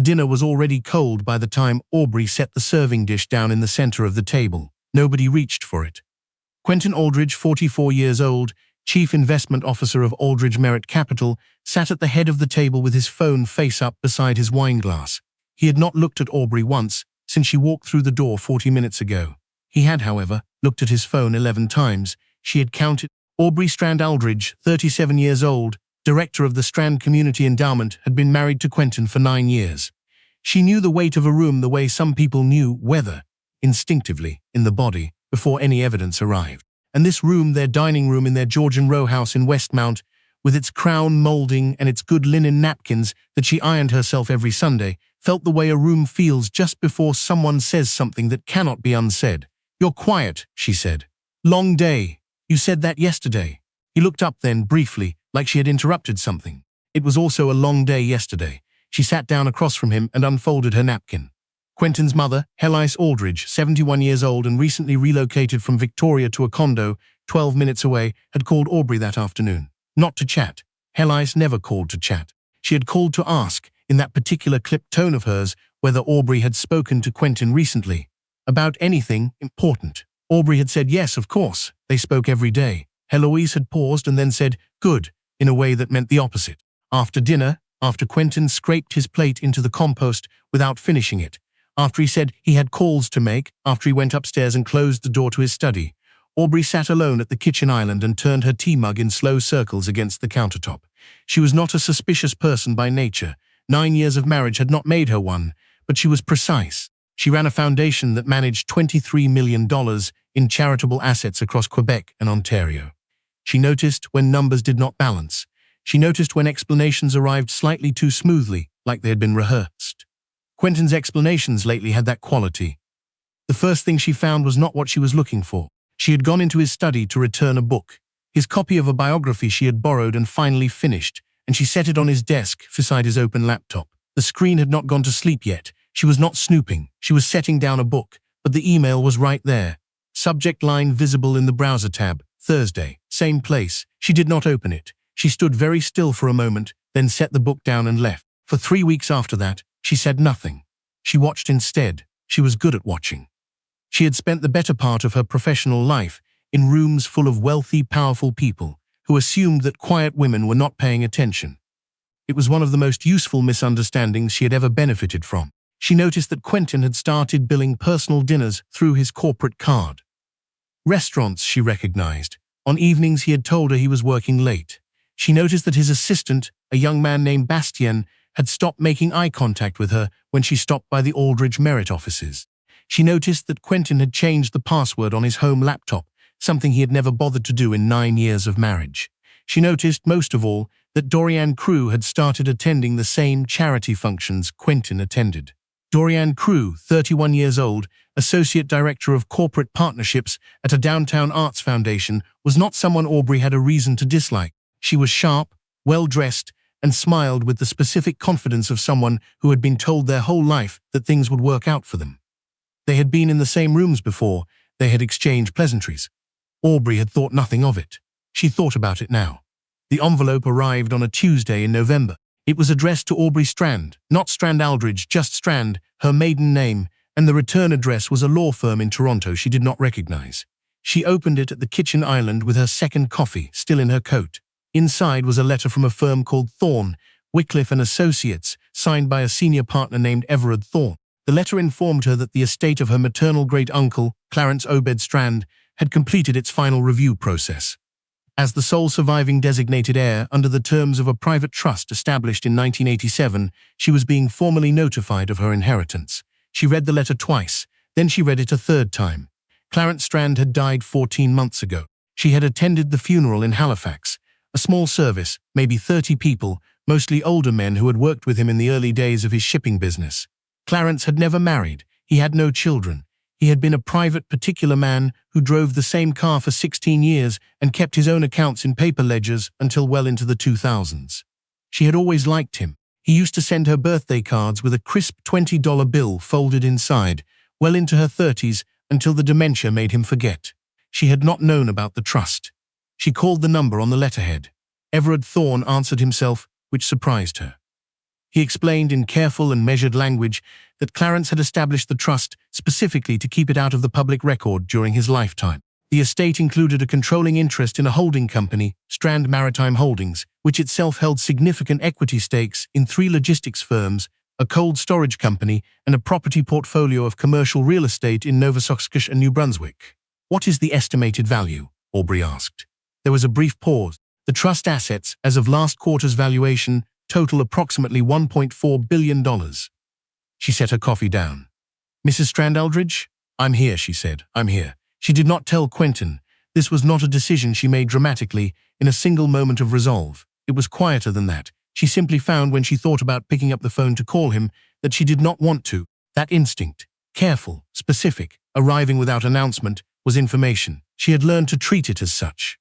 dinner was already cold by the time Aubrey set the serving dish down in the center of the table. Nobody reached for it. Quentin Aldridge, 44 years old, Chief Investment Officer of Aldridge Merit Capital, sat at the head of the table with his phone face up beside his wine glass. He had not looked at Aubrey once since she walked through the door 40 minutes ago. He had, however, looked at his phone 11 times. She had counted. Aubrey Strand Aldridge, 37 years old, director of the Strand Community Endowment, had been married to Quentin for 9 years. She knew the weight of a room the way some people knew weather, instinctively, in the body, before any evidence arrived. And this room, their dining room in their Georgian row house in Westmount, with its crown molding and its good linen napkins that she ironed herself every Sunday, felt the way a room feels just before someone says something that cannot be unsaid. "You're quiet," she said. "Long day. You said that yesterday." He looked up then, briefly, like she had interrupted something. It was also a long day yesterday. She sat down across from him and unfolded her napkin. Quentin's mother, Heiress Aldridge, 71 years old and recently relocated from Victoria to a condo 12 minutes away, had called Aubrey that afternoon. Not to chat. Heiress never called to chat. She had called to ask, in that particular clipped tone of hers, whether Aubrey had spoken to Quentin recently. About anything important. Aubrey had said yes, of course. They spoke every day. Heloise had paused and then said, "Good," in a way that meant the opposite. After dinner, after Quentin scraped his plate into the compost without finishing it, after he said he had calls to make, after he went upstairs and closed the door to his study, Aubrey sat alone at the kitchen island and turned her tea mug in slow circles against the countertop. She was not a suspicious person by nature. 9 years of marriage had not made her one, but she was precise. She ran a foundation that managed $23 million in charitable assets across Quebec and Ontario. She noticed when numbers did not balance. She noticed when explanations arrived slightly too smoothly, like they had been rehearsed. Quentin's explanations lately had that quality. The first thing she found was not what she was looking for. She had gone into his study to return a book, his copy of a biography she had borrowed and finally finished, and she set it on his desk beside his open laptop. The screen had not gone to sleep yet. She was not snooping. She was setting down a book, but the email was right there. Subject line visible in the browser tab. Thursday. Same place. She did not open it. She stood very still for a moment, then set the book down and left. For 3 weeks after that, she said nothing. She watched instead. She was good at watching. She had spent the better part of her professional life in rooms full of wealthy, powerful people who assumed that quiet women were not paying attention. It was one of the most useful misunderstandings she had ever benefited from. She noticed that Quentin had started billing personal dinners through his corporate card. Restaurants she recognized. On evenings he had told her he was working late. She noticed that his assistant, a young man named Bastien, had stopped making eye contact with her when she stopped by the Aldridge Merit offices. She noticed that Quentin had changed the password on his home laptop, something he had never bothered to do in 9 years of marriage. She noticed, most of all, that Dorianne Crew had started attending the same charity functions Quentin attended. Dorianne Crew, 31 years old, Associate Director of Corporate Partnerships at a downtown arts foundation, was not someone Aubrey had a reason to dislike. She was sharp, well-dressed, and smiled with the specific confidence of someone who had been told their whole life that things would work out for them. They had been in the same rooms before. They had exchanged pleasantries. Aubrey had thought nothing of it. She thought about it now. The envelope arrived on a Tuesday in November. It was addressed to Aubrey Strand, not Strand Aldridge, just Strand, her maiden name, and the return address was a law firm in Toronto she did not recognize. She opened it at the kitchen island with her second coffee still in her coat. Inside was a letter from a firm called Thorne, Wycliffe and Associates, signed by a senior partner named Everard Thorne. The letter informed her that the estate of her maternal great-uncle, Clarence Obed Strand, had completed its final review process. As the sole surviving designated heir under the terms of a private trust established in 1987, she was being formally notified of her inheritance. She read the letter twice, then she read it a third time. Clarence Strand had died 14 months ago. She had attended the funeral in Halifax, a small service, maybe 30 people, mostly older men who had worked with him in the early days of his shipping business. Clarence had never married. He had no children. He had been a private particular man who drove the same car for 16 years and kept his own accounts in paper ledgers until well into the 2000s. She had always liked him. He used to send her birthday cards with a crisp $20 bill folded inside, well into her 30s, until the dementia made him forget. She had not known about the trust. She called the number on the letterhead. Everard Thorne answered himself, which surprised her. He explained in careful and measured language that Clarence had established the trust specifically to keep it out of the public record during his lifetime. The estate included a controlling interest in a holding company, Strand Maritime Holdings, which itself held significant equity stakes in 3 logistics firms, a cold storage company, and a property portfolio of commercial real estate in Nova Scotia and New Brunswick. "What is the estimated value?" Aubrey asked. There was a brief pause. The trust assets, as of last quarter's valuation, total approximately $1.4 billion. She set her coffee down. "Mrs. Strand-Eldridge?" "I'm here," she said. "I'm here." She did not tell Quentin. This was not a decision she made dramatically, in a single moment of resolve. It was quieter than that. She simply found when she thought about picking up the phone to call him that she did not want to. That instinct, careful, specific, arriving without announcement, was information. She had learned to treat it as such.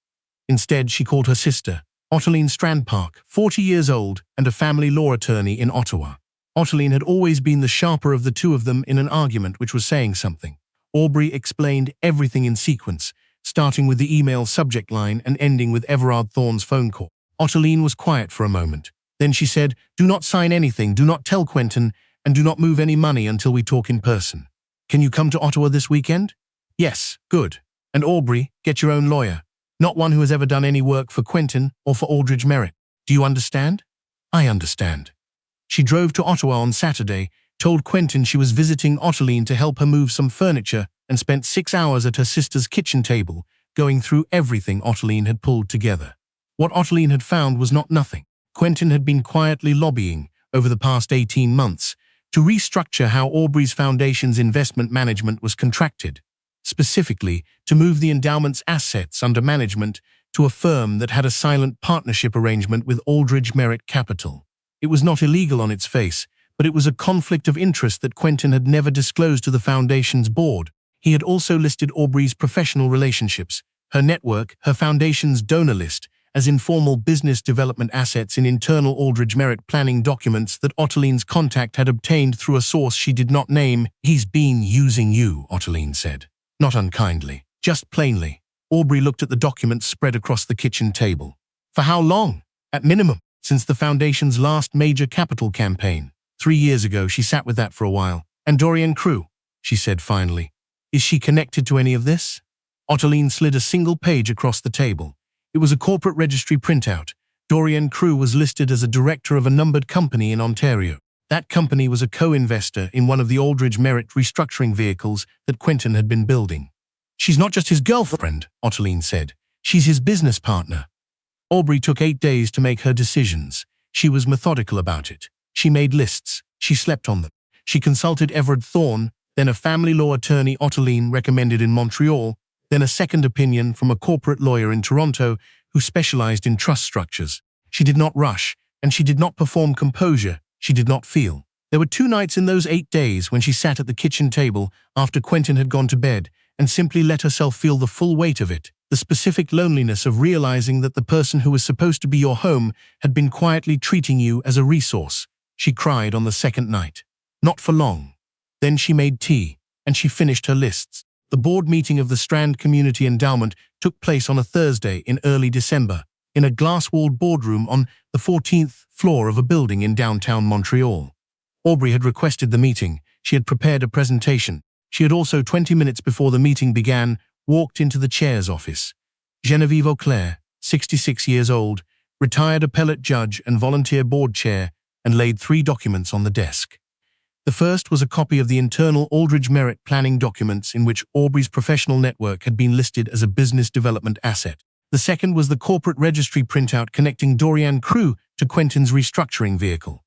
Instead, she called her sister, Ottiline Strandpark, 40 years old and a family law attorney in Ottawa. Ottiline had always been the sharper of the two of them in an argument which was saying something. Aubrey explained everything in sequence, starting with the email subject line and ending with Everard Thorne's phone call. Ottiline was quiet for a moment. Then she said, "Do not sign anything, do not tell Quentin, and do not move any money until we talk in person. Can you come to Ottawa this weekend?" "Yes, good. And Aubrey, get your own lawyer. Not one who has ever done any work for Quentin or for Aldridge Merritt. Do you understand?" "I understand." She drove to Ottawa on Saturday, told Quentin she was visiting Ottiline to help her move some furniture, and spent 6 hours at her sister's kitchen table, going through everything Ottiline had pulled together. What Ottiline had found was not nothing. Quentin had been quietly lobbying, over the past 18 months, to restructure how Aubrey's Foundation's investment management was contracted, specifically to move the endowment's assets under management to a firm that had a silent partnership arrangement with Aldridge Merritt Capital. It was not illegal on its face, but it was a conflict of interest that Quentin had never disclosed to the Foundation's board. He had also listed Aubrey's professional relationships, her network, her Foundation's donor list, as informal business development assets in internal Aldridge Merritt planning documents that Ottiline's contact had obtained through a source she did not name. "He's been using you," Ottiline said. Not unkindly, just plainly. Aubrey looked at the documents spread across the kitchen table. "For how long?" "At minimum, since the Foundation's last major capital campaign. 3 years ago, she sat with that for a while. And Dorian Crew," she said finally. "Is she connected to any of this?" Ottiline slid a single page across the table. It was a corporate registry printout. Dorian Crew was listed as a director of a numbered company in Ontario. That company was a co-investor in one of the Aldridge Merritt restructuring vehicles that Quentin had been building. "She's not just his girlfriend," Ottiline said. "She's his business partner." Aubrey took 8 days to make her decisions. She was methodical about it. She made lists. She slept on them. She consulted Everard Thorne, then a family law attorney Ottiline recommended in Montreal, then a second opinion from a corporate lawyer in Toronto who specialized in trust structures. She did not rush, and she did not perform composure. She did not feel. There were 2 nights in those 8 days when she sat at the kitchen table after Quentin had gone to bed and simply let herself feel the full weight of it, the specific loneliness of realizing that the person who was supposed to be your home had been quietly treating you as a resource. She cried on the second night. Not for long. Then she made tea, and she finished her lists. The board meeting of the Strand Community Endowment took place on a Thursday in early December, in a glass-walled boardroom on the 14th floor of a building in downtown Montreal. Aubrey had requested the meeting. She had prepared a presentation. She had also, 20 minutes before the meeting began, walked into the chair's office. Genevieve Auclair, 66 years old, retired appellate judge and volunteer board chair, and laid 3 documents on the desk. The first was a copy of the internal Aldridge Merritt planning documents in which Aubrey's professional network had been listed as a business development asset. The second was the corporate registry printout connecting Dorian Crew to Quentin's restructuring vehicle.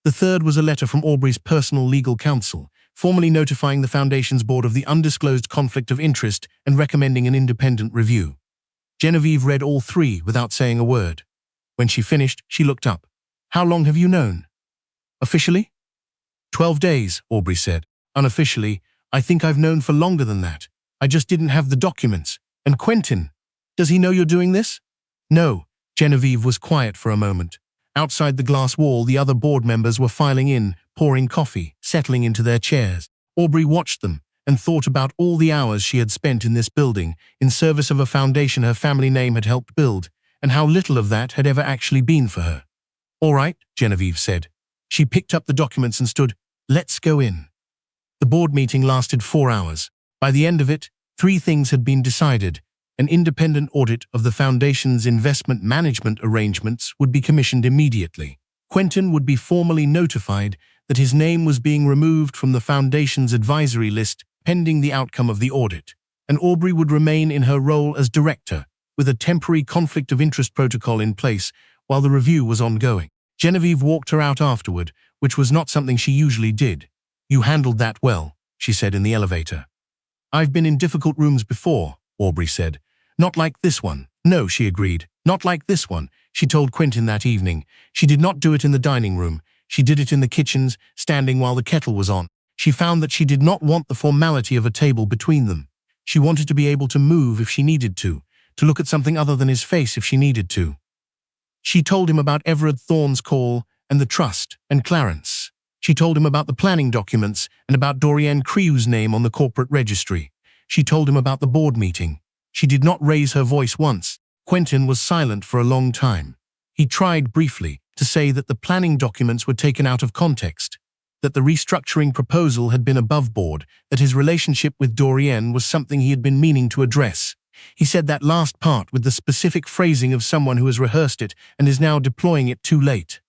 The third was a letter from Aubrey's personal legal counsel, formally notifying the Foundation's board of the undisclosed conflict of interest and recommending an independent review. Genevieve read all 3 without saying a word. When she finished, she looked up. "How long have you known?" "Officially?" 12 days, Aubrey said. "Unofficially, I think I've known for longer than that. I just didn't have the documents. And Quentin, does he know you're doing this?" "No." Genevieve was quiet for a moment. Outside the glass wall, the other board members were filing in, pouring coffee, settling into their chairs. Aubrey watched them and thought about all the hours she had spent in this building, in service of a foundation her family name had helped build, and how little of that had ever actually been for her. "All right," Genevieve said. She picked up the documents and stood, "Let's go in." The board meeting lasted 4 hours. By the end of it, 3 things had been decided. An independent audit of the Foundation's investment management arrangements would be commissioned immediately. Quentin would be formally notified that his name was being removed from the Foundation's advisory list pending the outcome of the audit, and Aubrey would remain in her role as director, with a temporary conflict of interest protocol in place while the review was ongoing. Genevieve walked her out afterward, which was not something she usually did. "You handled that well," she said in the elevator. "I've been in difficult rooms before," Aubrey said. "Not like this one." "No," she agreed. "Not like this one," she told Quentin that evening. She did not do it in the dining room. She did it in the kitchens, standing while the kettle was on. She found that she did not want the formality of a table between them. She wanted to be able to move if she needed to look at something other than his face if she needed to. She told him about Everard Thorne's call and the trust and Clarence. She told him about the planning documents and about Dorianne Crew's name on the corporate registry. She told him about the board meeting. She did not raise her voice once. Quentin was silent for a long time. He tried briefly to say that the planning documents were taken out of context, that the restructuring proposal had been above board, that his relationship with Dorianne was something he had been meaning to address. He said that last part with the specific phrasing of someone who has rehearsed it and is now deploying it too late.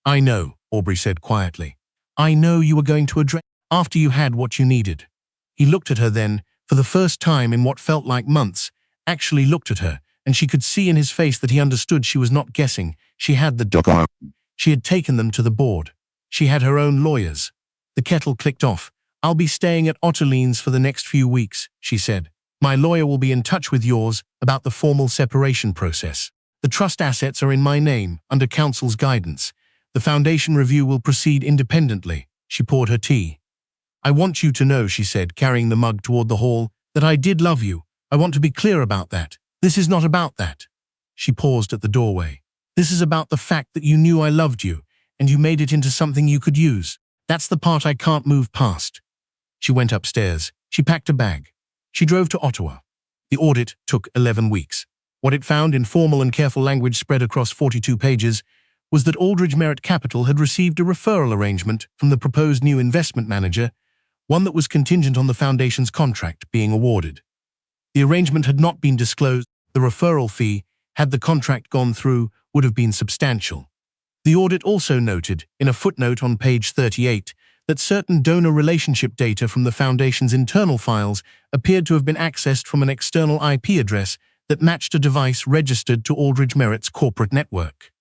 "I know," Aubrey said quietly. "I know you were going to address after you had what you needed." He looked at her then, for the first time in what felt like months, actually looked at her, and she could see in his face that he understood she was not guessing. She had the document. She had taken them to the board. She had her own lawyers. The kettle clicked off. "I'll be staying at Otterline's for the next few weeks," she said. "My lawyer will be in touch with yours about the formal separation process. The trust assets are in my name, under counsel's guidance. The Foundation review will proceed independently." She poured her tea. "I want you to know," she said, carrying the mug toward the hall, "that I did love you. I want to be clear about that. This is not about that." She paused at the doorway. "This is about the fact that you knew I loved you, and you made it into something you could use. That's the part I can't move past." She went upstairs. She packed a bag. She drove to Ottawa. The audit took 11 weeks. What it found, in formal and careful language spread across 42 pages, was that Aldridge Merit Capital had received a referral arrangement from the proposed new investment manager, one that was contingent on the Foundation's contract being awarded. The arrangement had not been disclosed. The referral fee, had the contract gone through, would have been substantial. The audit also noted, in a footnote on page 38, that certain donor relationship data from the Foundation's internal files appeared to have been accessed from an external IP address that matched a device registered to Aldridge Merit's corporate network.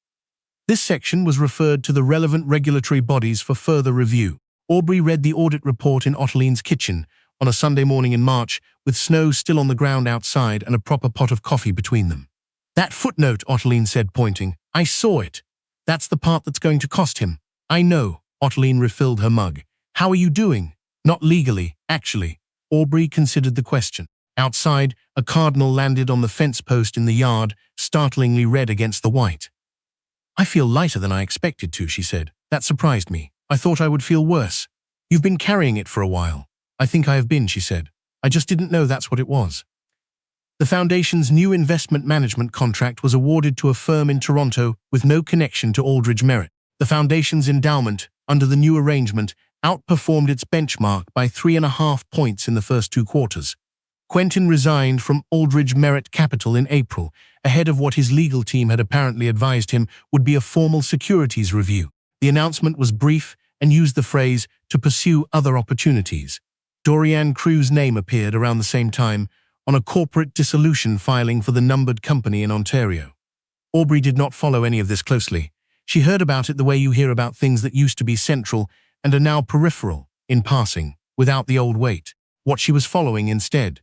This section was referred to the relevant regulatory bodies for further review. Aubrey read the audit report in Otterline's kitchen on a Sunday morning in March, with snow still on the ground outside and a proper pot of coffee between them. "That footnote," Otterline said, pointing. "I saw it. That's the part that's going to cost him." "I know." Otterline refilled her mug. "How are you doing?" "Not legally, actually." Aubrey considered the question. Outside, a cardinal landed on the fence post in the yard, startlingly red against the white. "I feel lighter than I expected to," she said. "That surprised me. I thought I would feel worse." "You've been carrying it for a while." "I think I have been," she said. "I just didn't know that's what it was." The Foundation's new investment management contract was awarded to a firm in Toronto with no connection to Aldridge Merit. The Foundation's endowment, under the new arrangement, outperformed its benchmark by 3.5 points in the first 2 quarters. Quentin resigned from Aldridge Merit Capital in April, ahead of what his legal team had apparently advised him would be a formal securities review. The announcement was brief and used the phrase, "to pursue other opportunities." Dorianne Crew's name appeared around the same time on a corporate dissolution filing for the numbered company in Ontario. Aubrey did not follow any of this closely. She heard about it the way you hear about things that used to be central and are now peripheral, in passing, without the old weight. What she was following instead: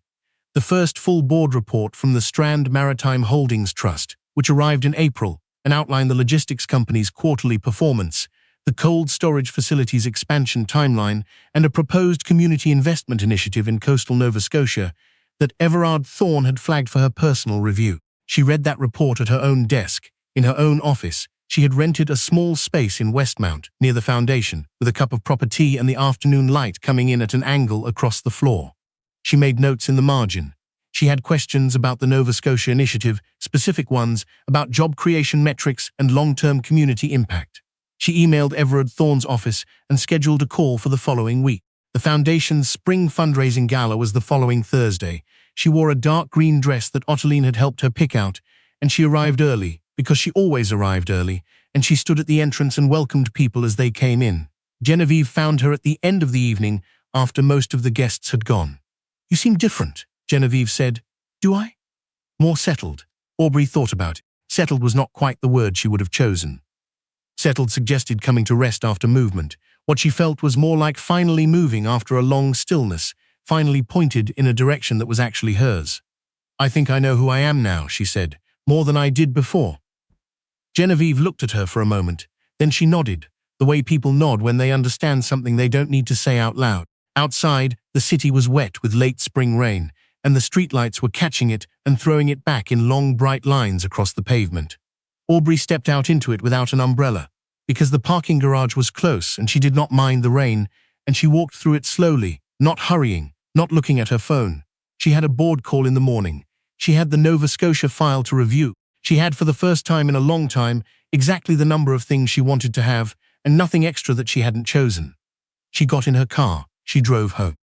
the first full board report from the Strand Maritime Holdings Trust, which arrived in April and outlined the logistics company's quarterly performance, the cold storage facility's expansion timeline, and a proposed community investment initiative in coastal Nova Scotia that Everard Thorne had flagged for her personal review. She read that report at her own desk, in her own office. She had rented a small space in Westmount, near the Foundation, with a cup of proper tea and the afternoon light coming in at an angle across the floor. She made notes in the margin. She had questions about the Nova Scotia initiative, specific ones about job creation metrics and long-term community impact. She emailed Everard Thorne's office and scheduled a call for the following week. The Foundation's spring fundraising gala was the following Thursday. She wore a dark green dress that Ottiline had helped her pick out, and she arrived early, because she always arrived early, and she stood at the entrance and welcomed people as they came in. Genevieve found her at the end of the evening, after most of the guests had gone. "You seem different," Genevieve said. "Do I?" "More settled." Aubrey thought about it. Settled was not quite the word she would have chosen. Settled suggested coming to rest after movement. What she felt was more like finally moving after a long stillness, finally pointed in a direction that was actually hers. "I think I know who I am now," she said, "more than I did before." Genevieve looked at her for a moment, then she nodded, the way people nod when they understand something they don't need to say out loud. Outside, the city was wet with late spring rain, and the streetlights were catching it and throwing it back in long bright lines across the pavement. Aubrey stepped out into it without an umbrella, because the parking garage was close and she did not mind the rain, and she walked through it slowly, not hurrying, not looking at her phone. She had a board call in the morning. She had the Nova Scotia file to review. She had, for the first time in a long time, exactly the number of things she wanted to have, and nothing extra that she hadn't chosen. She got in her car. She drove home.